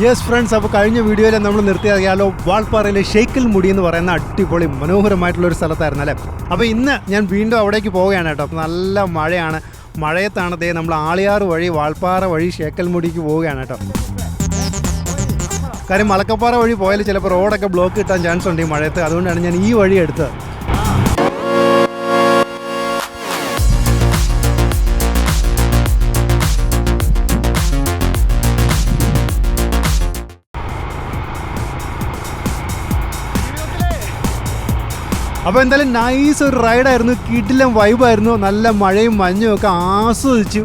Yes friends, അപ്പോൾ കഴിഞ്ഞ വീഡിയോയിൽ നമ്മൾ നിർത്തിയാലോ വാൾപ്പാറയിലെ ഷെയ്ക്കൽ മുടി എന്ന് പറയുന്ന അടിപൊളി മനോഹരമായിട്ടുള്ളൊരു സ്ഥലത്തായിരുന്നു അല്ലേ. അപ്പോൾ ഇന്ന് ഞാൻ വീണ്ടും അവിടേക്ക് പോവുകയാണ് കേട്ടോ. നല്ല മഴയാണ്, മഴയത്താണ് ദേ നമ്മൾ ആളിയാർ വഴി വാൾപ്പാറ വഴി ഷെയ്ക്കൽ മുടിക്ക് പോവുകയാണ് കേട്ടോ. കാര്യം മലക്കപ്പാറ വഴി പോയാൽ ചിലപ്പോൾ റോഡൊക്കെ ബ്ലോക്ക് കിട്ടാൻ ചാൻസ് ഉണ്ട് ഈ മഴയത്ത്, അതുകൊണ്ടാണ് ഞാൻ ഈ വഴി എടുത്തത്. അപ്പോൾ എന്തായാലും നൈസ് ഒരു റൈഡായിരുന്നു, കിടിലം വൈബായിരുന്നു. നല്ല മഴയും മഞ്ഞും ഒക്കെ ആസ്വദിച്ചു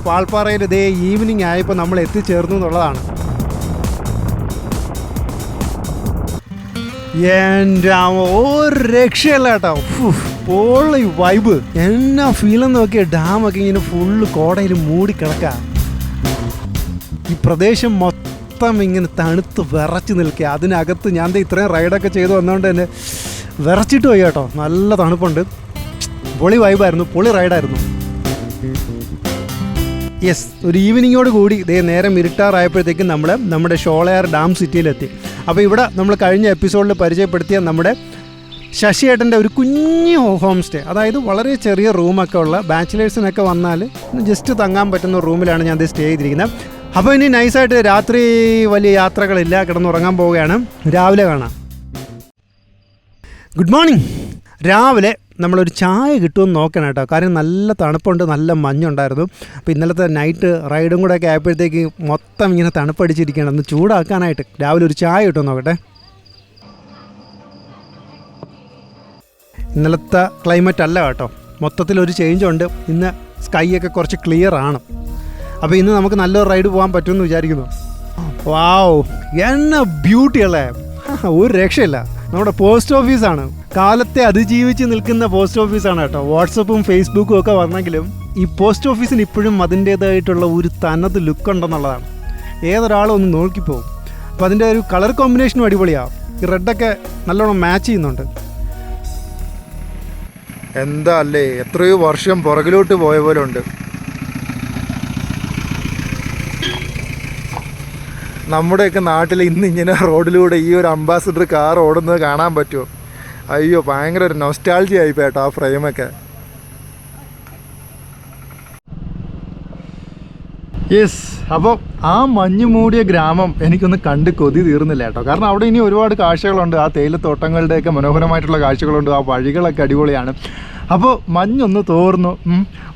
വാൾപ്പാറയിൽ ഇതേ ഈവനിങ് ആയപ്പോൾ നമ്മൾ എത്തിച്ചേർന്നു എന്നുള്ളതാണ്. എൻ്റെ ഒരു രക്ഷയല്ല കേട്ടോ, പൊള്ളി വൈബ്. എന്നാ ഫീലെന്ന് നോക്കിയ ഡാമൊക്കെ ഇങ്ങനെ ഫുള്ള് കോടയിൽ മൂടിക്കിടക്കുക. ഈ പ്രദേശം മൊത്തം ഇങ്ങനെ തണുത്ത് വിറച്ച് നിൽക്കുക. അതിനകത്ത് ഞാൻ ഇത്രയും റൈഡൊക്കെ ചെയ്ത് വന്നതുകൊണ്ട് തന്നെ വിറച്ചിട്ട് പോയി കേട്ടോ. നല്ല തണുപ്പുണ്ട്, പൊളി വൈബായിരുന്നു, പൊളി റൈഡായിരുന്നു. യെസ്, ഒരു ഈവനിങ്ങോട് കൂടി ഇതേ നേരം ഇരുട്ടാറായപ്പോഴത്തേക്കും നമ്മുടെ ഷോളയാർ ഡാം സിറ്റിയിലെത്തി. അപ്പോൾ ഇവിടെ നമ്മൾ കഴിഞ്ഞ എപ്പിസോഡിൽ പരിചയപ്പെടുത്തിയ നമ്മുടെ ശശിയേട്ടൻ്റെ ഒരു കുഞ്ഞു ഹോം സ്റ്റേ, അതായത് വളരെ ചെറിയ റൂമൊക്കെ ഉള്ള ബാച്ചിലേഴ്സിനൊക്കെ വന്നാൽ ജസ്റ്റ് തങ്ങാൻ പറ്റുന്ന റൂമിലാണ് ഞാൻ സ്റ്റേ ചെയ്തിരിക്കുന്നത്. അപ്പോൾ ഇനി നൈസായിട്ട് രാത്രി വലിയ യാത്രകളില്ല, കിടന്നുറങ്ങാൻ പോവുകയാണ്. രാവിലെ കാണാം. Good morning. രാവിലെ നമ്മളൊരു ചായ കിട്ടുമെന്ന് നോക്കണം കേട്ടോ, കാര്യം നല്ല തണുപ്പുണ്ട്, നല്ല മഞ്ഞുണ്ടായിരുന്നു. അപ്പോൾ ഇന്നലത്തെ നൈറ്റ് റൈഡും കൂടെ ഒക്കെ ആയപ്പോഴത്തേക്ക് മൊത്തം ഇങ്ങനെ തണുപ്പടിച്ചിരിക്കുകയാണ്. ഒന്ന് ചൂടാക്കാനായിട്ട് രാവിലെ ഒരു ചായ കിട്ടുമെന്ന് നോക്കട്ടെ. ഇന്നലത്തെ ക്ലൈമറ്റ് അല്ല കേട്ടോ, മൊത്തത്തിലൊരു ചേഞ്ചുണ്ട്. ഇന്ന് സ്കൈ ഒക്കെ കുറച്ച് ക്ലിയർ ആണ്. അപ്പോൾ ഇന്ന് നമുക്ക് നല്ലൊരു റൈഡ് പോകാൻ പറ്റുമെന്ന് വിചാരിക്കുന്നു. വാവ്, എന്നാ ബ്യൂട്ടി അല്ലേ, ഒരു രക്ഷയില്ല. നമ്മുടെ പോസ്റ്റ് ഓഫീസാണ്, കാലത്തെ അതിജീവിച്ച് നിൽക്കുന്ന പോസ്റ്റ് ഓഫീസാണ് കേട്ടോ. വാട്സപ്പും ഫേസ്ബുക്കും ഒക്കെ വന്നെങ്കിലും ഈ പോസ്റ്റ് ഓഫീസിന് ഇപ്പോഴും അതിൻ്റേതായിട്ടുള്ള ഒരു തനത് ലുക്ക് ഉണ്ടെന്നുള്ളതാണ്. ഏതൊരാളും ഒന്ന് നോക്കിപ്പോവും. അപ്പോൾ അതിൻ്റെ ഒരു കളർ കോമ്പിനേഷനും അടിപൊളിയാണ്. ഈ റെഡൊക്കെ നല്ലോണം മാച്ച് ചെയ്യുന്നുണ്ട്. എന്താ അല്ലേ, എത്രയോ വർഷം പുറകിലോട്ട് പോയ പോലെ ഉണ്ട്. നമ്മുടെയൊക്കെ നാട്ടിൽ ഇന്ന് ഇങ്ങനെ റോഡിലൂടെ ഈ ഒരു അംബാസിഡർ കാർ ഓടുന്നത് കാണാൻ പറ്റുമോ? അയ്യോ, ഭയങ്കര ഒരു നൊസ്റ്റാൾജി ആയിപ്പോയി കേട്ടോ ആ ഫ്രെയിമൊക്കെ. യെസ്, അപ്പോൾ ആ മഞ്ഞ് മൂടിയ ഗ്രാമം എനിക്കൊന്ന് കണ്ട് കൊതി തീർന്നില്ല കേട്ടോ. കാരണം അവിടെ ഇനി ഒരുപാട് കാഴ്ചകളുണ്ട്. ആ തേയിലത്തോട്ടങ്ങളുടെയൊക്കെ മനോഹരമായിട്ടുള്ള കാഴ്ചകളുണ്ട്. ആ വഴികളൊക്കെ അടിപൊളിയാണ്. അപ്പോൾ മഞ്ഞൊന്ന് തോർന്നു,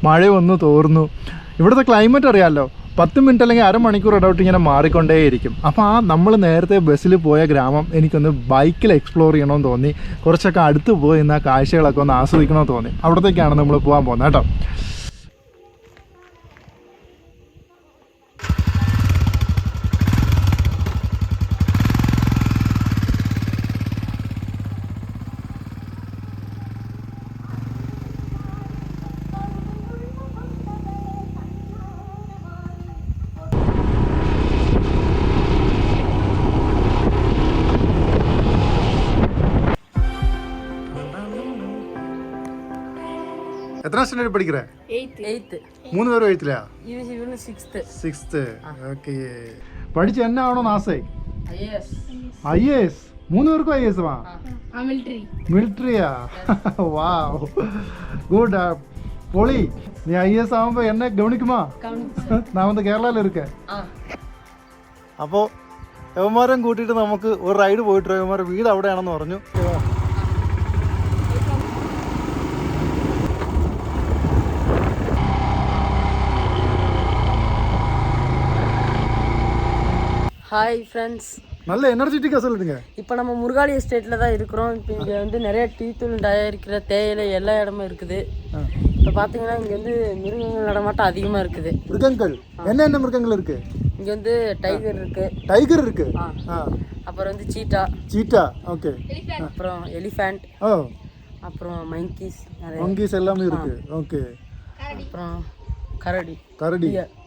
മഴയൊന്ന് തോർന്നു. ഇവിടുത്തെ ക്ലൈമറ്റ് അറിയാമല്ലോ, 10 മിനിറ്റ് അല്ലെങ്കിൽ അരമണിക്കൂർ ഇടവിട്ട് ഇങ്ങനെ മാറിക്കൊണ്ടേയിരിക്കും. അപ്പോൾ ആ നമ്മൾ നേരത്തെ ബസ്സിൽ പോയ ഗ്രാമം എനിക്കൊന്ന് ബൈക്കിൽ എക്സ്പ്ലോർ ചെയ്യണമെന്ന് തോന്നി. കുറച്ചൊക്കെ അടുത്ത് പോയി ഇന്ന് ആ കാഴ്ചകളൊക്കെ ഒന്ന് ആസ്വദിക്കണമെന്ന് തോന്നി. അവിടത്തേക്കാണ് നമ്മൾ പോകാൻ പോകുന്നത് കേട്ടോ. എത്ര സ്റ്റാൻഡേർഡ് പഠിക്കറേ? 8th. 3 പേരും 8th-ലാ? 6th. ഓക്കെ. പഠിച്ച് എന്നാ ആവണോന്ന് ആസേ? IAS. 3 പേർക്കും IAS വാ? മിലിറ്ററിയാ? വാവ്, ഗുഡ്. പൊളി. നീ IAS ആവുമ്പോ എന്നെ ഗവനിക്കുമാ? ഞാൻ വന്ന് കേരളയിൽ ഇരിക്കേ. അപ്പോൾ യവന്മാരും കൂട്ടിയിട്ട് നമുക്ക് ഒരു റൈഡ് പോയിട്ട്, യവന്മാരുടെ വീട് അവിടെയാണെന്ന് പറഞ്ഞു. ஹாய் ஃப்ரெண்ட்ஸ், நல்ல எனர்ஜெட்டிக்காக சொல்லுங்க. இப்போ நம்ம முருகாளி எஸ்டேட்டில் தான் இருக்கிறோம். இப்போ இங்கே வந்து நிறைய டீ தூள் தயாரிக்கிற தேயிலை எல்லா இடமும் இருக்குது. இப்போ பார்த்தீங்கன்னா இங்கே வந்து மிருகங்கள் நடமாட்டம் அதிகமாக இருக்குது. மிருகங்கள் என்னென்ன மிருகங்கள் இருக்கு? இங்கே வந்து டைகர் இருக்கு. டைகர் இருக்கு. அப்புறம் வந்து சீட்டா. ஓகே. அப்புறம் எலிஃபண்ட். ஓ. அப்புறம் மங்கீஸ் எல்லாமே இருக்கு. ஓகே. அப்புறம் கரடி.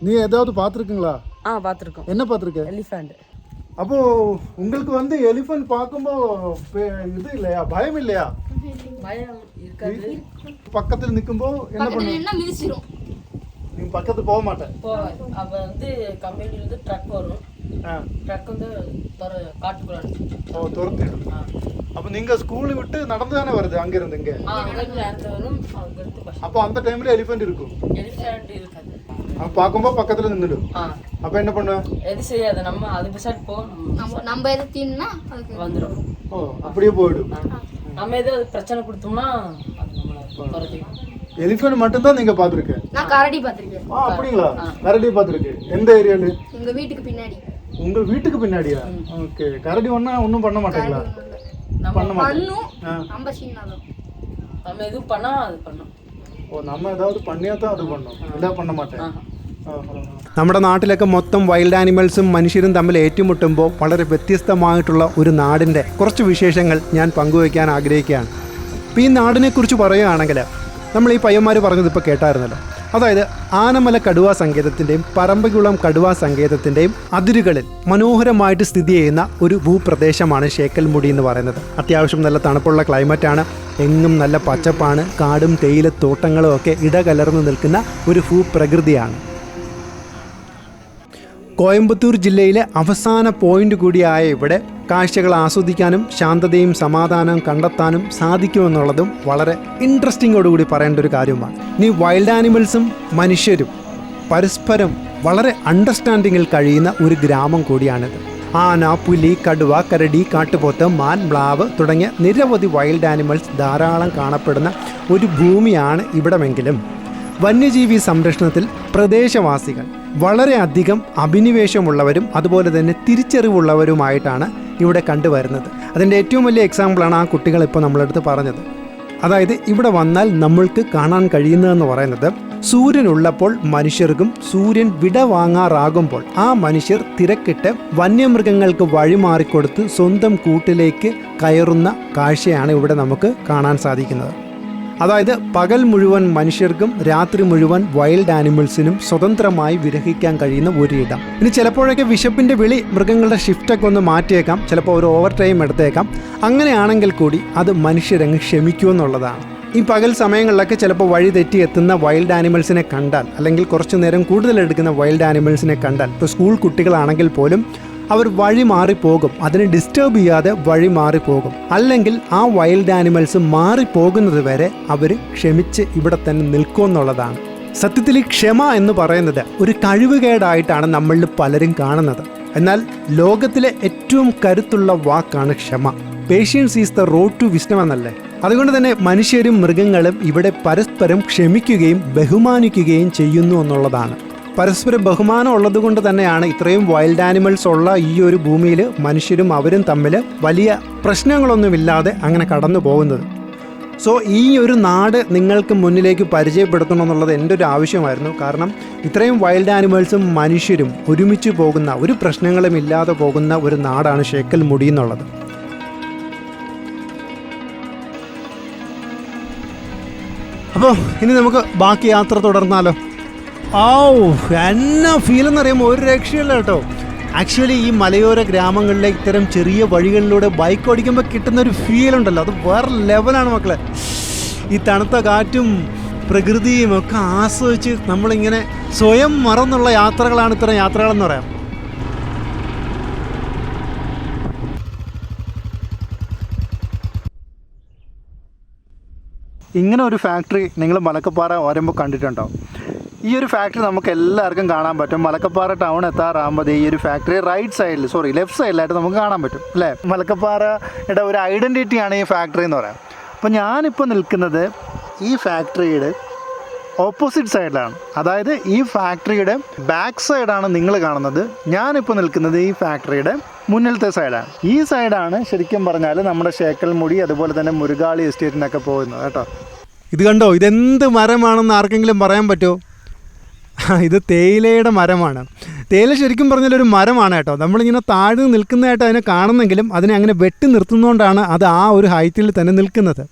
நீ ஏதாவது பார்த்துருக்கீங்களா? பார்த்துருக்கோம். என்ன பார்த்துருக்க? எலிஃபண்ட். அப்போ உங்களுக்கு வந்து எலிஃபண்ட் பார்க்கும்போது இது இல்லையா, பயம் இல்லையா? பயம் இருக்காது. பக்கத்தில் நிக்கும்போது என்ன பண்ணுவீங்க? நீங்க பக்கத்து போக மாட்டேன். அப்போ வந்து கம்பெனிலேருந்து ட்ரக் வரும். ട്രക്ക് കാട്ടുക്കുള്ള ஓ துரத்திடும். அப்போ நீங்கள் ஸ்கூலு விட்டு நடந்து தானே வருது அங்கேருந்து இங்கே? அப்போ அந்த டைமில் எலிஃபென்ட் இருக்கும்? எலிஃபென்ட் இருக்காது. அப்போ பார்க்கும்போது பக்கத்தில் நின்றுடும். அப்போ என்ன பண்ணுவேன்? எது செய்யாது, நம்ம அது பிசாட் போகணும். நம்ம எது தீனா அதுக்கு வந்துடும். ஓ அப்படியே போயிடும். நம்ம எது பிரச்சனை கொடுத்தோம்னா எலிஃபென்ட் மட்டும்தான் நீங்கள் பார்த்துருக்கேன்? நான் கரடி பார்த்துருக்கேன். அப்படிங்களா? கரடி பார்த்துருக்கேன். எந்த ஏரியாவில்? எங்கள் வீட்டுக்கு பின்னாடி. உங்கள் வீட்டுக்கு பின்னாடியா? ஓகே. கரடி ஒன்றும் பண்ண மாட்டீங்களா? பண்ண மாட்டோம். நம்ம எதுவும் பண்ணா அது பண்ணோம். ஓ நம்ம ஏதாவது பண்ணியா தான் அது பண்ணோம், ഇല്ല பண்ண മാട്ടേ. നമ്മുടെ നാട്ടിലൊക്കെ മൊത്തം വൈൽഡ് ആനിമൽസും മനുഷ്യരും തമ്മിൽ ഏറ്റുമുട്ടുമ്പോൾ വളരെ വ്യത്യസ്തമായിട്ടുള്ള ഒരു നാടിൻ്റെ കുറച്ച് വിശേഷങ്ങൾ ഞാൻ പങ്കുവയ്ക്കാൻ ആഗ്രഹിക്കുകയാണ്. അപ്പോൾ ഈ നാടിനെക്കുറിച്ച് പറയുകയാണെങ്കിൽ നമ്മൾ ഈ പയ്യന്മാർ പറഞ്ഞത് ഇപ്പോൾ കേട്ടായിരുന്നല്ലോ. അതായത് ആനമല കടുവാ സങ്കേതത്തിൻ്റെയും പറമ്പകുളം കടുവാ സങ്കേതത്തിൻ്റെയും അതിരുകളിൽ മനോഹരമായിട്ട് സ്ഥിതി ചെയ്യുന്ന ഒരു ഭൂപ്രദേശമാണ് ഷേക്കൽമുടി എന്ന് പറയുന്നത്. അത്യാവശ്യം നല്ല തണുപ്പുള്ള ക്ലൈമറ്റാണ്, എങ്ങും നല്ല പച്ചപ്പാണ്, കാടും തേയിലത്തോട്ടങ്ങളും ഒക്കെ ഇടകലർന്നു നിൽക്കുന്ന ഒരു ഭൂപ്രകൃതിയാണ്. കോയമ്പത്തൂർ ജില്ലയിലെ അവസാന പോയിന്റ് കൂടിയായ ഇവിടെ കാഴ്ചകൾ ആസ്വദിക്കാനും ശാന്തതയും സമാധാനവും കണ്ടെത്താനും സാധിക്കുമെന്നുള്ളതും വളരെ ഇൻട്രസ്റ്റിങ്ങോടുകൂടി പറയേണ്ട ഒരു കാര്യമാണ്. ഇനി വൈൽഡ് ആനിമൽസും മനുഷ്യരും പരസ്പരം വളരെ അണ്ടർസ്റ്റാൻഡിങ്ങിൽ കഴിയുന്ന ഒരു ഗ്രാമം കൂടിയാണിത്. ആന, പുലി, കടുവ, കരടി, കാട്ടുപോത്ത്, മാൻ, മ്ലാവ് തുടങ്ങിയ നിരവധി വൈൽഡ് ആനിമൽസ് ധാരാളം കാണപ്പെടുന്ന ഒരു ഭൂമിയാണ് ഇവിടമെങ്കിലും വന്യജീവി സംരക്ഷണത്തിൽ പ്രദേശവാസികൾ വളരെയധികം അഭിനിവേശമുള്ളവരും അതുപോലെ തന്നെ തിരിച്ചറിവുള്ളവരുമായിട്ടാണ് ഇവിടെ കണ്ടുവരുന്നത്. അതിൻ്റെ ഏറ്റവും വലിയ എക്സാമ്പിളാണ് ആ കുട്ടികൾ ഇപ്പോൾ നമ്മളടുത്ത് പറഞ്ഞത്. അതായത് ഇവിടെ വന്നാൽ നമ്മൾക്ക് കാണാൻ കഴിയുന്നതെന്ന് പറയുന്നത് സൂര്യനുള്ളപ്പോൾ മനുഷ്യർക്കും സൂര്യൻ വിട വാങ്ങാറാകുമ്പോൾ ആ മനുഷ്യർ തിരക്കിട്ട് വന്യമൃഗങ്ങൾക്ക് വഴിമാറിക്കൊടുത്ത് സ്വന്തം കൂട്ടിലേക്ക് കയറുന്ന കാഴ്ചയാണ് ഇവിടെ നമുക്ക് കാണാൻ സാധിക്കുന്നത്. അതായത് പകൽ മുഴുവൻ മനുഷ്യർക്കും രാത്രി മുഴുവൻ വൈൽഡ് ആനിമൽസിനും സ്വതന്ത്രമായി വിരഹിക്കാൻ കഴിയുന്ന ഒരിടം. ഇനി ചിലപ്പോഴൊക്കെ വിശപ്പിൻ്റെ വിളി മൃഗങ്ങളുടെ ഷിഫ്റ്റൊക്കെ ഒന്ന് മാറ്റിയേക്കാം, ചിലപ്പോൾ ഒരു ഓവർ ടൈം എടുത്തേക്കാം. അങ്ങനെയാണെങ്കിൽ കൂടി അത് മനുഷ്യരങ്ങ് ക്ഷമിക്കുമെന്നുള്ളതാണ്. ഈ പകൽ സമയങ്ങളിലൊക്കെ ചിലപ്പോൾ വഴി തെറ്റി എത്തുന്ന വൈൽഡ് ആനിമൽസിനെ കണ്ടാൽ, അല്ലെങ്കിൽ കുറച്ചു നേരം കൂടുതലെടുക്കുന്ന വൈൽഡ് ആനിമൽസിനെ കണ്ടാൽ, ഇപ്പോൾ സ്കൂൾ കുട്ടികളാണെങ്കിൽ പോലും അവർ വഴി മാറിപ്പോകും, അതിനെ ഡിസ്റ്റർബ് ചെയ്യാതെ വഴി മാറിപ്പോകും. അല്ലെങ്കിൽ ആ വൈൽഡ് ആനിമൽസ് മാറിപ്പോകുന്നത് വരെ അവർ ക്ഷമിച്ച് ഇവിടെ തന്നെ നിൽക്കുമെന്നുള്ളതാണ്. സത്യത്തിൽ ഈ ക്ഷമ എന്ന് പറയുന്നത് ഒരു കഴിവുകേടായിട്ടാണ് നമ്മളിൽ പലരും കാണുന്നത്. എന്നാൽ ലോകത്തിലെ ഏറ്റവും കരുത്തുള്ള വാക്കാണ് ക്ഷമ. Patience is the road to wisdom എന്നല്ലേ. അതുകൊണ്ട് തന്നെ മനുഷ്യരും മൃഗങ്ങളും ഇവിടെ പരസ്പരം ക്ഷമിക്കുകയും ബഹുമാനിക്കുകയും ചെയ്യുന്നു എന്നുള്ളതാണ്. പരസ്പര ബഹുമാനം ഉള്ളതുകൊണ്ട് തന്നെയാണ് ഇത്രയും വൈൽഡ് ആനിമൽസ് ഉള്ള ഈ ഒരു ഭൂമിയിൽ മനുഷ്യരും അവരും തമ്മിൽ വലിയ പ്രശ്നങ്ങളൊന്നുമില്ലാതെ അങ്ങനെ കടന്നു പോകുന്നത്. സോ ഈ ഒരു നാട് നിങ്ങൾക്ക് മുന്നിലേക്ക് പരിചയപ്പെടുത്തണം എന്നുള്ളത് എൻ്റെ ഒരു ആവശ്യമായിരുന്നു. കാരണം ഇത്രയും വൈൽഡ് ആനിമൽസും മനുഷ്യരും ഒരുമിച്ച് പോകുന്ന, ഒരു പ്രശ്നങ്ങളും ഇല്ലാതെ പോകുന്ന ഒരു നാടാണ് ഷേക്കൽമുടി എന്നുള്ളത്. അപ്പോൾ ഇനി നമുക്ക് ബാക്കി യാത്ര തുടർന്നാലോ? എന്നാ ഫീലെന്ന് പറയുമ്പോൾ ഒരു രക്ഷയില്ല കേട്ടോ. ആക്ച്വലി ഈ മലയോര ഗ്രാമങ്ങളിലെ ഇത്തരം ചെറിയ വഴികളിലൂടെ ബൈക്ക് ഓടിക്കുമ്പോൾ കിട്ടുന്നൊരു ഫീലുണ്ടല്ലോ, അത് വേറെ ലെവലാണ് മക്കളെ. ഈ തണുത്ത കാറ്റും പ്രകൃതിയും ഒക്കെ ആസ്വദിച്ച് നമ്മളിങ്ങനെ സ്വയം മറന്നുള്ള യാത്രകളാണ് ഇത്തരം യാത്രകളെന്ന് പറയാം. ഇങ്ങനെ ഒരു ഫാക്ടറി നിങ്ങൾ മലക്കപ്പാറ വരുമ്പോൾ കണ്ടിട്ടുണ്ടോ? ഈ ഒരു ഫാക്ടറി നമുക്ക് എല്ലാവർക്കും കാണാൻ പറ്റും. മലക്കപ്പാറ ടൗൺ എത്താറാകുമ്പോൾ ഈ ഒരു ഫാക്ടറി ലെഫ്റ്റ് സൈഡിലായിട്ട് നമുക്ക് കാണാൻ പറ്റും അല്ലേ. മലക്കപ്പാറയുടെ ഒരു ഐഡൻറ്റിറ്റിയാണ് ഈ ഫാക്ടറി എന്ന് പറയാം. അപ്പോൾ ഞാനിപ്പോൾ നിൽക്കുന്നത് ഈ ഫാക്ടറിയുടെ ഓപ്പോസിറ്റ് സൈഡിലാണ്. അതായത് ഈ ഫാക്ടറിയുടെ ബാക്ക് സൈഡാണ് നിങ്ങൾ കാണുന്നത്. ഞാനിപ്പോൾ നിൽക്കുന്നത് ഈ ഫാക്ടറിയുടെ മുന്നിലത്തെ സൈഡാണ്. ഈ സൈഡാണ് ശരിക്കും പറഞ്ഞാൽ നമ്മുടെ ഷേക്കൽമുടി അതുപോലെ തന്നെ മുരുകാളി എസ്റ്റേറ്റിനൊക്കെ പോകുന്നത് കേട്ടോ. ഇത് കണ്ടോ, ഇതെന്ത് മരമാണെന്ന് ആർക്കെങ്കിലും പറയാൻ പറ്റുമോ? ഇത് തേയിലയുടെ മരമാണ്. തേയില ശരിക്കും പറഞ്ഞാൽ ഒരു മരമാണ് കേട്ടോ. നമ്മളിങ്ങനെ താഴ്ന്നു നിൽക്കുന്നതായിട്ട് അതിനെ കാണുന്നെങ്കിലും അതിനെ അങ്ങനെ വെട്ടി നിർത്തുന്നതുകൊണ്ടാണ് അത് ആ ഒരു ഹൈറ്റിൽ തന്നെ നിൽക്കുന്നത്.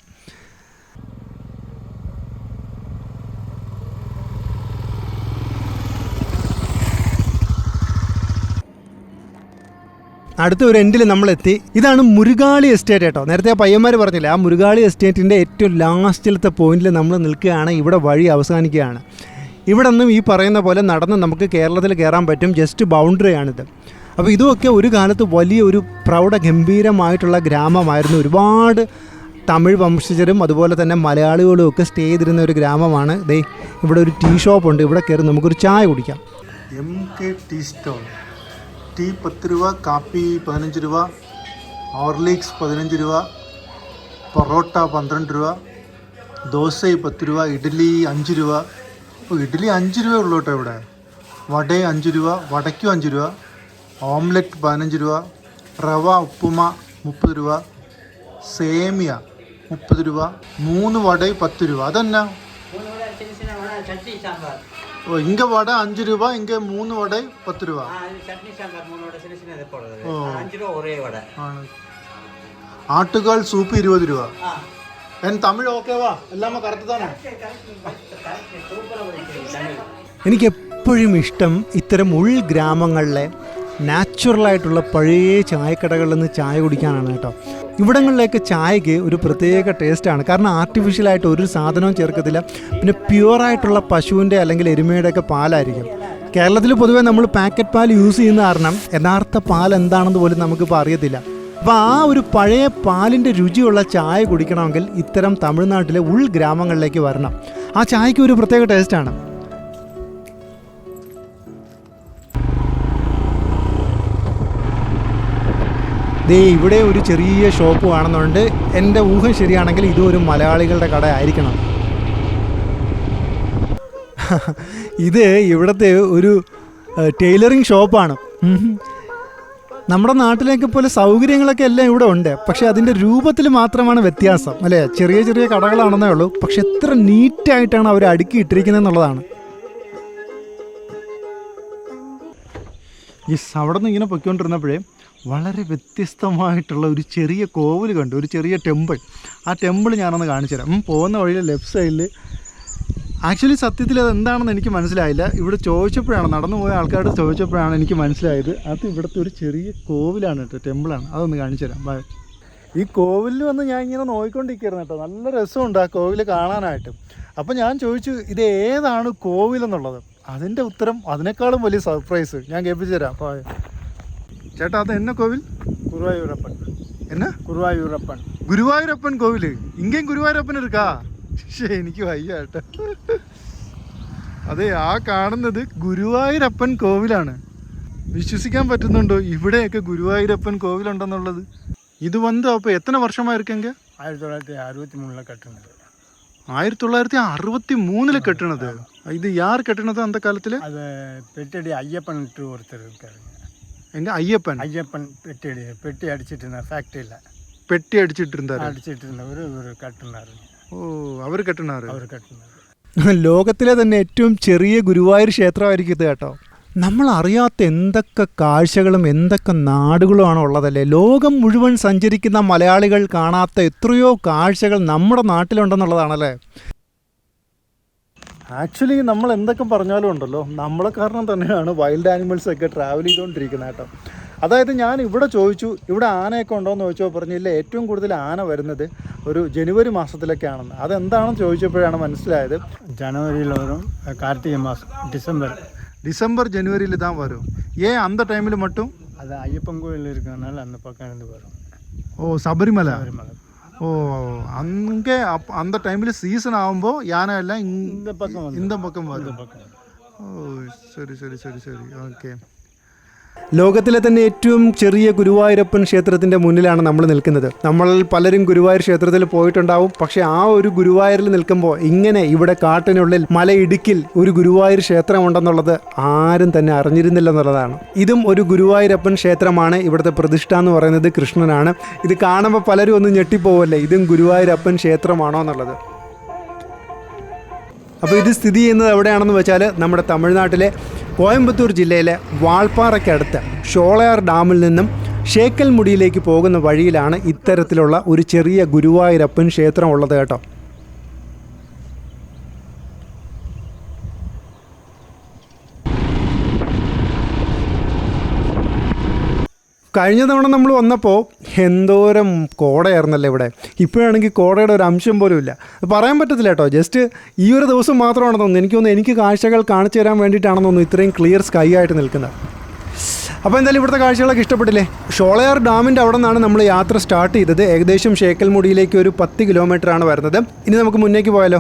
അടുത്ത ഒരു എൻഡിൽ നമ്മളെത്തി. ഇതാണ് മുരുകാളി എസ്റ്റേറ്റ് കേട്ടോ. നേരത്തെ ആ പയ്യന്മാർ പറഞ്ഞില്ലേ, ആ മുരുകാളി എസ്റ്റേറ്റിൻ്റെ ഏറ്റവും ലാസ്റ്റിലത്തെ പോയിന്റിൽ നമ്മൾ നിൽക്കുകയാണ്. ഇവിടെ വഴി അവസാനിക്കുകയാണ്. ഇവിടെ നിന്നും ഈ പറയുന്ന പോലെ നടന്ന് നമുക്ക് കേരളത്തിൽ കയറാൻ പറ്റും. ജസ്റ്റ് ബൗണ്ടറിയാണിത്. അപ്പോൾ ഇതുമൊക്കെ ഒരു കാലത്ത് വലിയൊരു പ്രൗഢഗംഭീരമായിട്ടുള്ള ഗ്രാമമായിരുന്നു. ഒരുപാട് തമിഴ് വംശജരും അതുപോലെ തന്നെ മലയാളികളും ഒക്കെ സ്റ്റേ ചെയ്തിരുന്ന ഒരു ഗ്രാമമാണ്. ദേ ഇവിടെ ഒരു ടീ ഷോപ്പുണ്ട്. ഇവിടെ കയറി നമുക്കൊരു ചായ കുടിക്കാം. MK tea stall. ടീ 10 രൂപ, കാപ്പി 15 രൂപ, ഹോർലിക്സ് 15 രൂപ, പൊറോട്ട 12 രൂപ, ദോശ 10 രൂപ, ഇഡ്ഡലി 5 രൂപ. ഇഡ്ഡലി 5 രൂപ ഉള്ളൂ കേട്ടോ ഇവിടെ. വട 5 രൂപ, വടയ്ക്കും 5 രൂപ, ഓംലെറ്റ് 15 രൂപ, റവ ഉപ്പുമ 30 രൂപ, സേമിയ 30 രൂപ, 3 വട 10 രൂപ. അതെന്നാ? ஓ இங்கே வடை 5 ரூபா, இங்கே 3 வடை 10 ரூபா. சட்னி சாம்பார் 3 வடை சின்ன போடுறது. 5 ரூபா ஒரே வடை. ആട്ടുകാൽ സൂപ്പ് 20 രൂപ. തമിഴ് ഓക്കേവാ? എല്ലാമേ കറക്റ്റ് തന്നെ. എനിക്ക് എപ്പോഴും ഇഷ്ടം ഇത്തരം ഉൾഗ്രാമങ്ങളിലെ നാച്ചുറലായിട്ടുള്ള പഴയ ചായക്കടകളിൽ നിന്ന് ചായ കുടിക്കാനാണ് കേട്ടോ. ഇവിടങ്ങളിലേക്ക് ചായക്ക് ഒരു പ്രത്യേക ടേസ്റ്റാണ്. കാരണം ആർട്ടിഫിഷ്യലായിട്ട് ഒരു സാധനവും ചേർക്കത്തില്ല. പിന്നെ പ്യുവറായിട്ടുള്ള പശുവിൻ്റെ അല്ലെങ്കിൽ എരുമയുടെ ഒക്കെ പാലായിരിക്കും. കേരളത്തിൽ പൊതുവേ നമ്മൾ പാക്കറ്റ് പാൽ യൂസ് ചെയ്യുന്ന കാരണം യഥാർത്ഥ പാൽ എന്താണെന്ന് പോലും നമുക്കിപ്പോൾ അറിയത്തില്ല. അപ്പോൾ ആ ഒരു പഴയ പാലിൻ്റെ രുചിയുള്ള ചായ കുടിക്കണമെങ്കിൽ ഇത്തരം തമിഴ്നാട്ടിലെ ഉൾഗ്രാമങ്ങളിലേക്ക് വരണം. ആ ചായക്ക് ഒരു പ്രത്യേക ടേസ്റ്റാണ്. ദേ ഇവിടെ ഒരു ചെറിയ ഷോപ്പ് കാണുന്നുണ്ട്. എൻ്റെ ഊഹം ശരിയാണെങ്കിൽ ഇതും ഒരു മലയാളികളുടെ കട ആയിരിക്കണം. ഇത് ഇവിടുത്തെ ഒരു ടൈലറിങ് ഷോപ്പാണ്. നമ്മുടെ നാട്ടിലേക്ക് പോലെ സൗകര്യങ്ങളൊക്കെ എല്ലാം ഇവിടെ ഉണ്ട്. പക്ഷേ അതിൻ്റെ രൂപത്തിൽ മാത്രമാണ് വ്യത്യാസം അല്ലേ. ചെറിയ ചെറിയ കടകളാണെന്നേ ഉള്ളൂ. പക്ഷെ എത്ര നീറ്റായിട്ടാണ് അവർ അടുക്കി ഇട്ടിരിക്കുന്നത് എന്നുള്ളതാണ്. അവിടെ നിന്ന് ഇങ്ങനെ പൊയ്ക്കൊണ്ടിരുന്നപ്പോഴേ വളരെ വ്യത്യസ്തമായിട്ടുള്ള ഒരു ചെറിയ കോവിൽ കണ്ടു, ഒരു ചെറിയ ടെമ്പിൾ. ആ ടെമ്പിൾ ഞാനൊന്ന് കാണിച്ചു തരാം. പോകുന്ന വഴിയിൽ ലെഫ്റ്റ് സൈഡിൽ ആക്ച്വലി സത്യത്തിൽ അത് എന്താണെന്ന് എനിക്ക് മനസ്സിലായില്ല. ഇവിടെ ചോദിച്ചപ്പോഴാണ്, നടന്നു പോയ ആൾക്കാരോട് ചോദിച്ചപ്പോഴാണ് എനിക്ക് മനസ്സിലായത് അത് ഇവിടുത്തെ ഒരു ചെറിയ കോവിലാണ് കേട്ടോ, ടെമ്പിളാണ്. അതൊന്ന് കാണിച്ചു തരാം. ഈ കോവിലിൽ വന്ന് ഞാൻ ഇങ്ങനെ നോക്കിക്കൊണ്ടിരിക്കുകയായിരുന്നു കേട്ടോ. നല്ല രസമുണ്ട് ആ കോവിൽ കാണാനായിട്ട്. അപ്പോൾ ഞാൻ ചോദിച്ചു ഇത് ഏതാണ് കോവിലെന്നുള്ളത്. അതിൻ്റെ ഉത്തരം അതിനേക്കാളും വലിയ സർപ്രൈസ് ഞാൻ കേൾപ്പിച്ചു തരാം. അപ്പോൾ ചേട്ടാ അത് എന്ന കോവിൽ? ഗുരുവായൂരപ്പൻ. എന്നാ? ഗുരുവായൂരപ്പൻ. ഗുരുവായൂരപ്പൻ കോവിൽ. ഇങ്ങേം ഗുരുവായൂരപ്പൻ ഇരിക്കാ? പക്ഷേ എനിക്ക് വയ്യ കേട്ടോ. അതെ, ആ കാണുന്നത് ഗുരുവായൂരപ്പൻ കോവിലാണ്. വിശ്വസിക്കാൻ പറ്റുന്നുണ്ടോ ഇവിടെയൊക്കെ ഗുരുവായൂരപ്പൻ കോവിലുണ്ടെന്നുള്ളത്? ഇത് വന്ന് അപ്പോൾ എത്ര വർഷമായിരിക്കെങ്കിൽ? 1963 കെട്ടുന്നത്. 1963 കെട്ടണത്. ഇത് യാർ കെട്ടണത് അന്ത കാലത്തില്? അത് പെട്ടടി അയ്യപ്പൻ ഒരുത്തർ இருக்காரு. എന്റെ അയ്യപ്പൻ പെട്ടി അടിച്ചിട്ട് ഫാക്ടറിയില്ല പെട്ടി അടിച്ചിട്ടിരുന്ന ഒരു കെട്ടുന്നാറ്. ഓ, അവർ കെട്ടണാറ്. ലോകത്തിലെ തന്നെ ഏറ്റവും ചെറിയ ഗുരുവായൂർ ക്ഷേത്രമായിരിക്കും ഇത് കേട്ടോ. നമ്മൾ അറിയാത്ത എന്തൊക്കെ കാഴ്ചകളും എന്തൊക്കെ നാടുകളുമാണ് ഉള്ളതല്ലേ. ലോകം മുഴുവൻ സഞ്ചരിക്കുന്ന മലയാളികൾ കാണാത്ത എത്രയോ കാഴ്ചകൾ നമ്മുടെ നാട്ടിലുണ്ടെന്നുള്ളതാണല്ലേ. ആക്ച്വലി നമ്മൾ എന്തൊക്കെ പറഞ്ഞാലും ഉണ്ടല്ലോ, നമ്മളെ കാരണം തന്നെയാണ് വൈൽഡ് ആനിമൽസൊക്കെ ട്രാവൽ ചെയ്തുകൊണ്ടിരിക്കുന്നത് കേട്ടോ. അതായത് ഞാൻ ഇവിടെ ചോദിച്ചു ഇവിടെ ആനയൊക്കെ ഉണ്ടോയെന്ന് ചോദിച്ചപ്പോൾ പറഞ്ഞില്ല, ഏറ്റവും കൂടുതൽ ആന വരുന്നത് ഒരു ജനുവരി മാസത്തിലൊക്കെയാണെന്ന്. അതെന്താണെന്ന് ചോദിച്ചപ്പോഴാണ് മനസ്സിലായത്. ജനുവരിയിൽ വരും, കാർത്തിക മാസം, டிசம்பர் ஜனவரியில் தான் வரும். ஏன் அந்த டைமில் மட்டும்? அது ஐயப்பன் கோயில் இருக்கிறதுனால அந்த பக்கம் இருந்து வரும். ஓ, சபரிமலை. ஓ, அங்கே அந்த டைமில் சீசன் ஆகுമ്പോൾ யானை எல்லாம் இந்த பக்கம் வரும். ഓ, ശരി ശരി ശരി ശരി, ഓക്കെ. ലോകത്തിലെ തന്നെ ഏറ്റവും ചെറിയ ഗുരുവായൂരപ്പൻ ക്ഷേത്രത്തിൻ്റെ മുന്നിലാണ് നമ്മൾ നിൽക്കുന്നത്. നമ്മൾ പലരും ഗുരുവായൂർ ക്ഷേത്രത്തിൽ പോയിട്ടുണ്ടാവും. പക്ഷേ ആ ഒരു ഗുരുവായൂരിൽ നിൽക്കുമ്പോൾ ഇങ്ങനെ ഇവിടെ കാട്ടിനുള്ളിൽ മലയിടുക്കിൽ ഒരു ഗുരുവായൂർ ക്ഷേത്രമുണ്ടെന്നുള്ളത് ആരും തന്നെ അറിഞ്ഞിരുന്നില്ല എന്നുള്ളതാണ്. ഇതും ഒരു ഗുരുവായൂരപ്പൻ ക്ഷേത്രമാണ്. ഇവിടുത്തെ പ്രതിഷ്ഠ എന്ന് പറയുന്നത് കൃഷ്ണനാണ്. ഇത് കാണുമ്പോൾ പലരും ഒന്ന് ഞെട്ടിപ്പോവല്ലേ, ഇതും ഗുരുവായൂരപ്പൻ ക്ഷേത്രമാണോ എന്നുള്ളത്. അപ്പോൾ ഇത് സ്ഥിതി ചെയ്യുന്നത് എവിടെയാണെന്ന് വെച്ചാൽ നമ്മുടെ തമിഴ്നാട്ടിലെ കോയമ്പത്തൂർ ജില്ലയിലെ വാൾപ്പാറയ്ക്കടുത്ത് ഷോളയാർ ഡാമിൽ നിന്നും ഷേക്കൽമുടിയിലേക്ക് പോകുന്ന വഴിയിലാണ് ഇത്തരത്തിലുള്ള ഒരു ചെറിയ ഗുരുവായൂരപ്പൻ ക്ഷേത്രം ഉള്ളത് കേട്ടോ. കഴിഞ്ഞ തവണ നമ്മൾ വന്നപ്പോൾ എന്തോരം കോടയായിരുന്നല്ലോ ഇവിടെ. ഇപ്പോഴാണെങ്കിൽ കോടയുടെ ഒരു അംശം പോലും ഇല്ല. പറയാൻ പറ്റത്തില്ല കേട്ടോ. ജസ്റ്റ് ഈ ഒരു ദിവസം മാത്രമാണെന്ന് തോന്നുന്നു. എനിക്ക് കാഴ്ചകൾ കാണിച്ചു തരാൻ വേണ്ടിയിട്ടാണെന്ന് തോന്നുന്നു ഇത്രയും ക്ലിയർ സ്കൈ ആയിട്ട് നിൽക്കുന്നത്. അപ്പോൾ എന്തായാലും ഇവിടുത്തെ കാഴ്ചകളൊക്കെ ഇഷ്ടപ്പെട്ടില്ലേ? ഷോളയാർ ഡാമിൻ്റെ അവിടെ നിന്നാണ് നമ്മൾ യാത്ര സ്റ്റാർട്ട് ചെയ്തത്. ഏകദേശം ഷേക്കൽമുടിയിലേക്ക് ഒരു 10 കിലോമീറ്ററാണ് വരുന്നത്. ഇനി നമുക്ക് മുന്നേക്ക് പോയാലോ?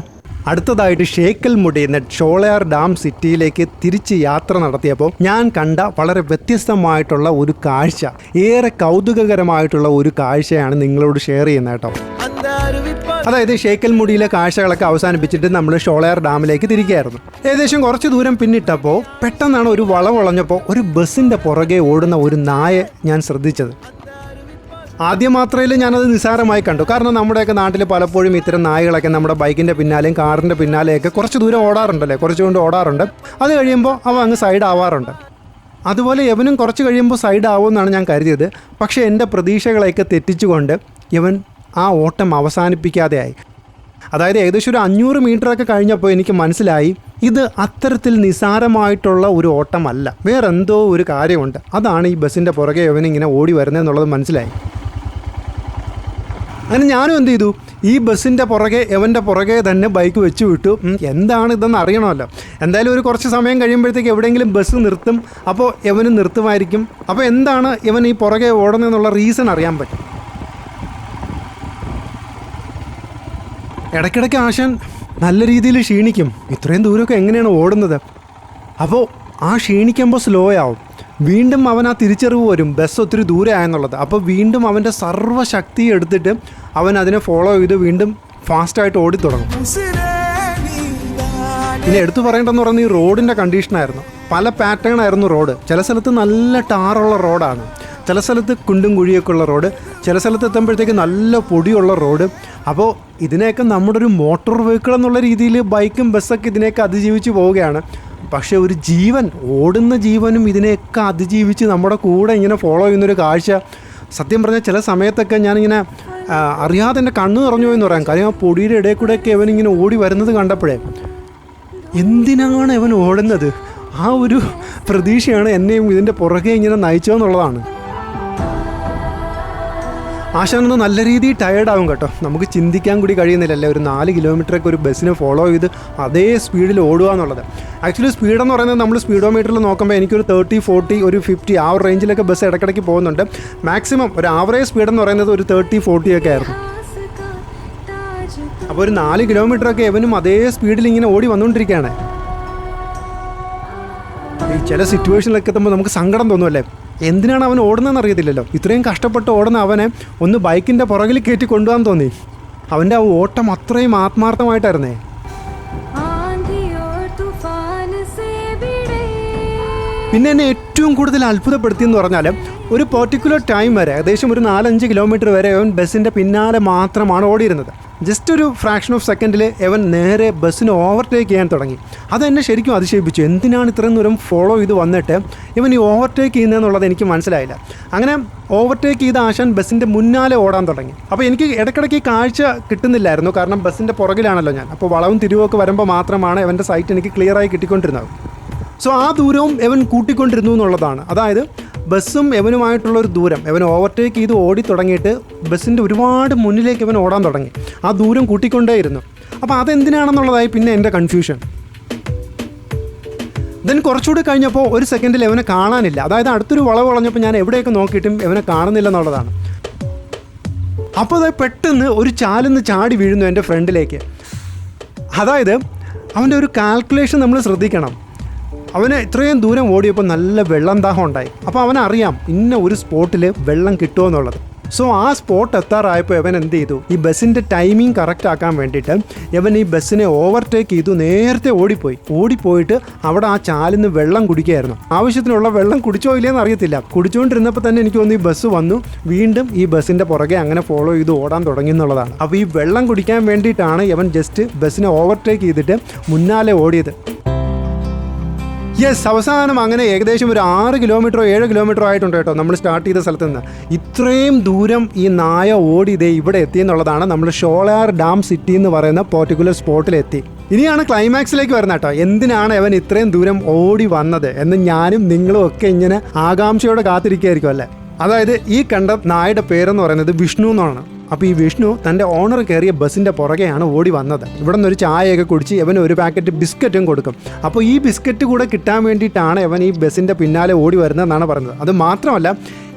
അടുത്തതായിട്ട് ഷേക്കൽമുടി എന്ന ഷോളയാർ ഡാം സിറ്റിയിലേക്ക് തിരിച്ച് യാത്ര നടത്തിയപ്പോൾ ഞാൻ കണ്ട വളരെ വ്യത്യസ്തമായിട്ടുള്ള ഒരു കാഴ്ച, ഏറെ കൗതുകകരമായിട്ടുള്ള ഒരു കാഴ്ചയാണ് നിങ്ങളോട് ഷെയർ ചെയ്യുന്നത് കേട്ടോ. അതായത് ഷേക്കൽമുടിയിലെ കാഴ്ചകളൊക്കെ അവസാനിപ്പിച്ചിട്ട് നമ്മൾ ഷോളയാർ ഡാമിലേക്ക് തിരികെയായിരുന്നു. ഏകദേശം കുറച്ച് ദൂരം പിന്നിട്ടപ്പോൾ പെട്ടെന്നാണ് ഒരു വളവളഞ്ഞപ്പോൾ ഒരു ബസ്സിൻ്റെ പുറകെ ഓടുന്ന ഒരു നായെ ഞാൻ ശ്രദ്ധിച്ചത്. ആദ്യ മാത്രയിൽ ഞാനത് നിസ്സാരമായി കണ്ടു. കാരണം നമ്മുടെയൊക്കെ നാട്ടിൽ പലപ്പോഴും ഇത്തരം നായകളൊക്കെ നമ്മുടെ ബൈക്കിൻ്റെ പിന്നാലെയും കാറിൻ്റെ പിന്നാലെയൊക്കെ കുറച്ച് ദൂരം ഓടാറുണ്ടല്ലേ, കുറച്ചുകൊണ്ട് ഓടാറുണ്ട്. അത് കഴിയുമ്പോൾ അവ അങ്ങ് സൈഡ് ആവാറുണ്ട്. അതുപോലെ ഇവനും കുറച്ച് കഴിയുമ്പോൾ സൈഡ് ആവുമെന്നാണ് ഞാൻ കരുതിയത്. പക്ഷേ എൻ്റെ പ്രതീക്ഷകളെയൊക്കെ തെറ്റിച്ചുകൊണ്ട് ഇവൻ ആ ഓട്ടം അവസാനിപ്പിക്കാതെയായി. അതായത് ഏകദേശം ഒരു 500 മീറ്ററൊക്കെ കഴിഞ്ഞപ്പോൾ എനിക്ക് മനസ്സിലായി ഇത് അത്തരത്തിൽ നിസ്സാരമായിട്ടുള്ള ഒരു ഓട്ടമല്ല, വേറെന്തോ ഒരു കാര്യമുണ്ട്. അതാണ് ഈ ബസ്സിൻ്റെ പുറകെ ഇവനിങ്ങനെ ഓടി വരുന്നതെന്നുള്ളത് മനസ്സിലായി. അങ്ങനെ ഞാനും എന്ത് ചെയ്തു, ഈ ബസ്സിൻ്റെ പുറകെ ഇവൻ്റെ പുറകെ തന്നെ ബൈക്ക് വെച്ച് വിട്ടു. എന്താണ് ഇതെന്ന് അറിയണമല്ലോ. എന്തായാലും ഒരു കുറച്ച് സമയം കഴിയുമ്പോഴത്തേക്ക് എവിടെയെങ്കിലും ബസ് നിർത്തും. അപ്പോൾ ഇവന് നിർത്തുമായിരിക്കും. അപ്പോൾ എന്താണ് ഇവൻ ഈ പുറകെ ഓടുന്നതെന്നുള്ള റീസൺ അറിയാൻ പറ്റും. ഇടയ്ക്കിടയ്ക്ക് ആശാൻ നല്ല രീതിയിൽ ക്ഷീണിക്കും. ഇത്രയും ദൂരമൊക്കെ എങ്ങനെയാണ് ഓടുന്നത്? അപ്പോൾ ആ ക്ഷീണിക്കുമ്പോൾ സ്ലോ ആവും. വീണ്ടും അവൻ ആ തിരിച്ചറിവ് വരും, ബസ് ഒത്തിരി ദൂരെ ആയെന്നുള്ളത്. അപ്പോൾ വീണ്ടും അവൻ്റെ സർവ്വശക്തി എടുത്തിട്ട് അവൻ അതിനെ ഫോളോ ചെയ്ത് വീണ്ടും ഫാസ്റ്റായിട്ട് ഓടിത്തുടങ്ങും. പിന്നെ എടുത്തു പറയേണ്ടതെന്ന് പറയുന്നത് ഈ റോഡിൻ്റെ കണ്ടീഷനായിരുന്നു. പല പാറ്റേൺ ആയിരുന്നു റോഡ്. ചില സ്ഥലത്ത് നല്ല ടാറുള്ള റോഡാണ്, ചില സ്ഥലത്ത് കുണ്ടും കുഴിയൊക്കെ ഉള്ള റോഡ്, ചില സ്ഥലത്ത് എത്തുമ്പോഴത്തേക്ക് നല്ല പൊടിയുള്ള റോഡ്. അപ്പോൾ ഇതിനെയൊക്കെ നമ്മുടെ ഒരു മോട്ടോർ വെഹിക്കിൾ എന്നുള്ള രീതിയിൽ ബൈക്കും ബസ്സൊക്കെ ഇതിനെയൊക്കെ അതിജീവിച്ച് പോവുകയാണ്. പക്ഷേ ഒരു ജീവൻ, ഓടുന്ന ജീവനും ഇതിനെയൊക്കെ അതിജീവിച്ച് നമ്മുടെ കൂടെ ഇങ്ങനെ ഫോളോ ചെയ്യുന്നൊരു കാഴ്ച, സത്യം പറഞ്ഞാൽ ചില സമയത്തൊക്കെ ഞാനിങ്ങനെ അറിയാതെ എൻ്റെ കണ്ണ് നിറഞ്ഞു പോയെന്ന് പറയാം. കാര്യം ആ പൊടിയുടെ ഇടയിൽ കൂടെയൊക്കെ ഇവനിങ്ങനെ ഓടി വരുന്നത് കണ്ടപ്പോഴേ എന്തിനാണ് ഇവൻ ഓടുന്നത്, ആ ഒരു പ്രതീക്ഷയാണ് എന്നെയും ഇതിൻ്റെ പുറകെ ഇങ്ങനെ നയിച്ചതെന്നുള്ളതാണ്. ആശാനൊന്ന് നല്ല രീതിയിൽ ടയേർഡാവും കേട്ടോ. നമുക്ക് ചിന്തിക്കാൻ കൂടി കഴിയുന്നില്ലല്ലേ ഒരു 4 കിലോമീറ്ററൊക്കെ ഒരു ബസ്സിനെ ഫോളോ ചെയ്ത് അതേ സ്പീഡിൽ ഓടുക എന്നുള്ളത്. ആക്ച്വലി സ്പീഡെന്ന് പറയുന്നത് നമ്മൾ സ്പീഡോമീറ്ററിൽ നോക്കുമ്പോൾ എനിക്കൊരു 30, 40, ഒരു 50 ആ ഒരു റേഞ്ചിലൊക്കെ ബസ് ഇടയ്ക്കിടയ്ക്ക് പോകുന്നുണ്ട്. മാക്സിമം ഒരു ആവറേജ് സ്പീഡെന്ന് പറയുന്നത് ഒരു 30, 40 ഒക്കെ ആയിരുന്നു. അപ്പോൾ ഒരു 4 കിലോമീറ്ററൊക്കെ എവനും അതേ സ്പീഡിൽ ഇങ്ങനെ ഓടി വന്നുകൊണ്ടിരിക്കുകയാണ്. ഈ ചില സിറ്റുവേഷനിലൊക്കെ എത്തുമ്പോൾ നമുക്ക് സങ്കടം തോന്നുമല്ലേ, എന്തിനാണ് അവൻ ഓടുന്നതെന്ന് അറിയത്തില്ലല്ലോ. ഇത്രയും കഷ്ടപ്പെട്ട് ഓടുന്ന അവനെ ഒന്ന് ബൈക്കിൻ്റെ പുറകിൽ കയറ്റി കൊണ്ടുപോകാൻ തോന്നി. അവൻ്റെ ആ ഓട്ടം അത്രയും ആത്മാർത്ഥമായിട്ടായിരുന്നേ. പിന്നെ എന്നെ ഏറ്റവും കൂടുതൽ അത്ഭുതപ്പെടുത്തിയെന്ന് പറഞ്ഞാൽ ഒരു പെർട്ടിക്കുലർ ടൈം വരെ, ഏകദേശം ഒരു 4-5 കിലോമീറ്റർ വരെ അവൻ ബസ്സിൻ്റെ പിന്നാലെ മാത്രമാണ് ഓടിയിരുന്നത്. ജസ്റ്റ് ഒരു ഫ്രാക്ഷൻ ഓഫ് സെക്കൻഡിൽ അവൻ നേരെ ബസ്സിനെ ഓവർടേക്ക് ചെയ്യാൻ തുടങ്ങി. അതെന്നെ ശരിക്കും അതിശയിപ്പിച്ചു. എന്തിനാണ് ഇത്രയും ദൂരം ഫോളോ ചെയ്ത് വന്നിട്ട് ഇവൻ ഈ ഓവർടേക്ക് ചെയ്യുന്നതെന്നുള്ളത് എനിക്ക് മനസ്സിലായില്ല. അങ്ങനെ ഓവർടേക്ക് ചെയ്ത ആശാൻ ബസ്സിൻ്റെ മുന്നാലെ ഓടാൻ തുടങ്ങി. അപ്പോൾ എനിക്ക് ഇടയ്ക്കിടയ്ക്ക് കാഴ്ച കിട്ടുന്നില്ലായിരുന്നു, കാരണം ബസ്സിൻ്റെ പുറകിലാണല്ലോ ഞാൻ. അപ്പോൾ വളവും തിരിവൊക്കെ വരുമ്പോൾ മാത്രമാണ് അവൻ്റെ സൈറ്റ് എനിക്ക് ക്ലിയറായി കിട്ടിക്കൊണ്ടിരുന്നത്. സോ ആ ദൂരവും എവൻ കൂട്ടിക്കൊണ്ടിരുന്നു എന്നുള്ളതാണ്. അതായത് ബസ്സും എവനുമായിട്ടുള്ളൊരു ദൂരം എവൻ ഓവർടേക്ക് ചെയ്ത് ഓടി തുടങ്ങിയിട്ട് ബസ്സിൻ്റെ ഒരുപാട് മുന്നിലേക്ക് ഇവൻ ഓടാൻ തുടങ്ങി. ആ ദൂരം കൂട്ടിക്കൊണ്ടേയിരുന്നു. അപ്പോൾ അതെന്തിനാണെന്നുള്ളതായി പിന്നെ എൻ്റെ കൺഫ്യൂഷൻ. ദെൻ കുറച്ചുകൂടി കഴിഞ്ഞപ്പോൾ ഒരു സെക്കൻഡിൽ ഇവനെ കാണാനില്ല. അതായത് അടുത്തൊരു വളവ് വളഞ്ഞപ്പോൾ ഞാൻ എവിടെയൊക്കെ നോക്കിയിട്ടും ഇവനെ കാണുന്നില്ല എന്നുള്ളതാണ്. അപ്പോൾ അത് പെട്ടെന്ന് ഒരു ചാലിന്ന് ചാടി വീഴുന്നു എൻ്റെ ഫ്രണ്ടിലേക്ക്. അതായത് അവൻ്റെ ഒരു കാൽക്കുലേഷൻ നമ്മൾ ശ്രദ്ധിക്കണം. അവന് ഇത്രയും ദൂരം ഓടിയപ്പോൾ നല്ല വെള്ളം ദാഹം ഉണ്ടായി. അപ്പോൾ അവനറിയാം ഇന്ന ഒരു സ്പോട്ടിൽ വെള്ളം കിട്ടുമെന്നുള്ളത്. സോ ആ സ്പോട്ട് എത്താറായപ്പോൾ ഇവൻ എന്ത് ചെയ്തു, ഈ ബസ്സിൻ്റെ ടൈമിംഗ് കറക്റ്റ് ആക്കാൻ വേണ്ടിയിട്ട് ഇവൻ ഈ ബസ്സിനെ ഓവർടേക്ക് ചെയ്തു നേരത്തെ ഓടിപ്പോയിട്ട് അവിടെ ആ ചാലിന്ന് വെള്ളം കുടിക്കുകയായിരുന്നു. ആവശ്യത്തിനുള്ള വെള്ളം കുടിച്ചോ ഇല്ലയെന്ന് അറിയത്തില്ല. കുടിച്ചുകൊണ്ടിരുന്നപ്പോൾ തന്നെ എനിക്ക് തോന്നുന്നു ഈ ബസ് വന്നു, വീണ്ടും ഈ ബസ്സിൻ്റെ പുറകെ അങ്ങനെ ഫോളോ ചെയ്ത് ഓടാൻ തുടങ്ങി എന്നുള്ളതാണ്. അപ്പോൾ ഈ വെള്ളം കുടിക്കാൻ വേണ്ടിയിട്ടാണ് ഇവൻ ജസ്റ്റ് ബസ്സിനെ ഓവർടേക്ക് ചെയ്തിട്ട് മുന്നാലെ ഓടിയത്. യെസ്, അവസാനം അങ്ങനെ ഏകദേശം ഒരു 6 കിലോമീറ്ററോ 7 കിലോമീറ്ററോ ആയിട്ടുണ്ട് കേട്ടോ നമ്മൾ സ്റ്റാർട്ട് ചെയ്ത സ്ഥലത്ത് നിന്ന്. ഇത്രയും ദൂരം ഈ നായ ഓടി ഇതേ ഇവിടെ എത്തിയെന്നുള്ളതാണ്. നമ്മൾ ഷോളയാർ ഡാം സിറ്റി എന്ന് പറയുന്ന പെർട്ടിക്കുലർ സ്പോട്ടിലെത്തി. ഇനിയാണ് ക്ലൈമാക്സിലേക്ക് വരുന്നത് കേട്ടോ. എന്തിനാണ് അവൻ ഇത്രയും ദൂരം ഓടി വന്നത് എന്ന് ഞാനും നിങ്ങളും ഒക്കെ ഇങ്ങനെ ആകാംക്ഷയോടെ കാത്തിരിക്കുകയായിരിക്കും അല്ലേ. അതായത് ഈ കണ്ട നായയുടെ പേരെന്ന് പറയുന്നത് വിഷ്ണു എന്നാണ്. അപ്പോൾ ഈ വിഷ്ണു തൻ്റെ ഓണർ കയറിയ ബസ്സിൻ്റെ പുറകെയാണ് ഓടി വന്നത്. ഇവിടെ നിന്ന് ഒരു ചായയൊക്കെ കുടിച്ച് ഇവന് ഒരു പാക്കറ്റ് ബിസ്ക്കറ്റും കൊടുക്കും. അപ്പോൾ ഈ ബിസ്ക്കറ്റ് കൂടെ കിട്ടാൻ വേണ്ടിയിട്ടാണ് ഇവൻ ഈ ബസ്സിൻ്റെ പിന്നാലെ ഓടി വരുന്നതെന്നാണ് പറയുന്നത്. അത് മാത്രമല്ല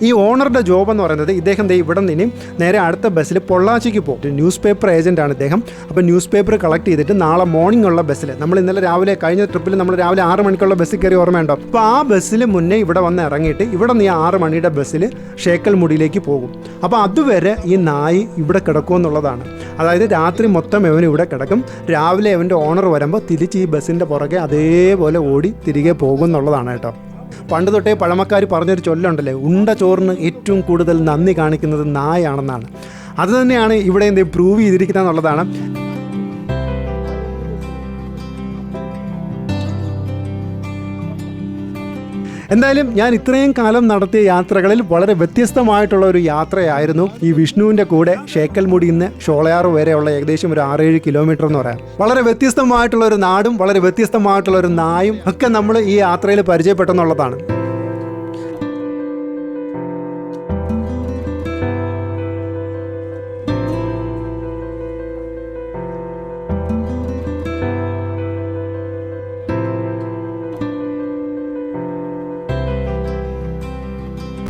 ഈ ഓണറുടെ ജോബ് എന്ന് പറയുന്നത് ഇദ്ദേഹം ഇവിടെ നിന്ന് നേരെ അടുത്ത ബസ്സിൽ പൊള്ളാച്ചിക്ക് പോകും. ന്യൂസ് പേപ്പർ ഏജൻറ്റാണ് ഇദ്ദേഹം. അപ്പോൾ ന്യൂസ് പേപ്പർ കളക്ട് ചെയ്തിട്ട് നാളെ മോർണിംഗ് ഉള്ള ബസ്സിൽ, നമ്മൾ ഇന്നലെ രാവിലെ കഴിഞ്ഞ ട്രിപ്പിൽ നമ്മൾ രാവിലെ 6 മണിക്കുള്ള ബസ്സിൽ കയറി ഓർമ്മയുണ്ടോ? അപ്പോൾ ആ ബസ്സിൽ മുന്നേ ഇവിടെ വന്ന് ഇറങ്ങിയിട്ട് ഇവിടെ നിന്ന് 6 മണിയുടെ ബസ്സിൽ ഷേക്കൽമുടിയിലേക്ക് പോകും. അപ്പോൾ അതുവരെ ഈ നായി ഇവിടെ കിടക്കുമെന്നുള്ളതാണ്. അതായത് രാത്രി മൊത്തം ഇവൻ ഇവിടെ കിടക്കും. രാവിലെ ഇവൻ്റെ ഓണർ വരുമ്പോൾ തിരിച്ച് ഈ ബസ്സിൻ്റെ പുറകെ അതേപോലെ ഓടി തിരികെ പോകും എന്നുള്ളതാണ് കേട്ടോ. പണ്ട് തൊട്ടേ പഴമക്കാർ പറഞ്ഞൊരു ചൊല്ലുണ്ടല്ലേ, ഉണ്ട ചോറിന് ഏറ്റവും കൂടുതൽ നന്ദി കാണിക്കുന്നത് നായാണെന്നാണ്. അത് തന്നെയാണ് ഇവിടെ പ്രൂവ് ചെയ്തിരിക്കുന്നത് എന്നുള്ളതാണ്. എന്തായാലും ഞാൻ ഇത്രയും കാലം നടത്തിയ യാത്രകളിൽ വളരെ വ്യത്യസ്തമായിട്ടുള്ള ഒരു യാത്രയായിരുന്നു ഈ വിഷ്ണുവിൻ്റെ കൂടെ ഷേക്കൽമുടിയിൽ നിന്ന് ഷോളയാർ വരെയുള്ള ഏകദേശം ഒരു 6-7 കിലോമീറ്റർ എന്ന് പറയാം. വളരെ വ്യത്യസ്തമായിട്ടുള്ള ഒരു നാടും വളരെ വ്യത്യസ്തമായിട്ടുള്ള ഒരു നായും ഒക്കെ നമ്മൾ ഈ യാത്രയിൽ പരിചയപ്പെട്ടെന്നുള്ളതാണ്.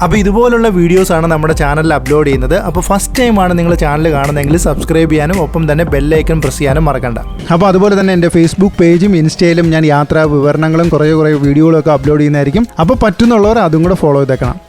അപ്പോൾ ഇതുപോലുള്ള വീഡിയോസാണ് നമ്മുടെ ചാനലിൽ അപ്ലോഡ് ചെയ്യുന്നത്. അപ്പോൾ ഫസ്റ്റ് ടൈമാണ് നിങ്ങൾ ചാനൽ കാണുന്നതെങ്കിൽ സബ്സ്ക്രൈബ് ചെയ്യാനും ഒപ്പം തന്നെ ബെല്ലൈക്കൺ പ്രസ് ചെയ്യാനും മറക്കണ്ട. അപ്പോൾ അതുപോലെ തന്നെ എൻ്റെ ഫേസ്ബുക്ക് പേജും ഇൻസ്റ്റയിലും ഞാൻ യാത്രാ വിവരണങ്ങളും കുറേ വീഡിയോകളൊക്കെ അപ്ലോഡ് ചെയ്യുന്നതായിരിക്കും. അപ്പോൾ പറ്റുന്നുള്ളവർ അതും കൂടെ ഫോളോ ചെയ്തേക്കണം.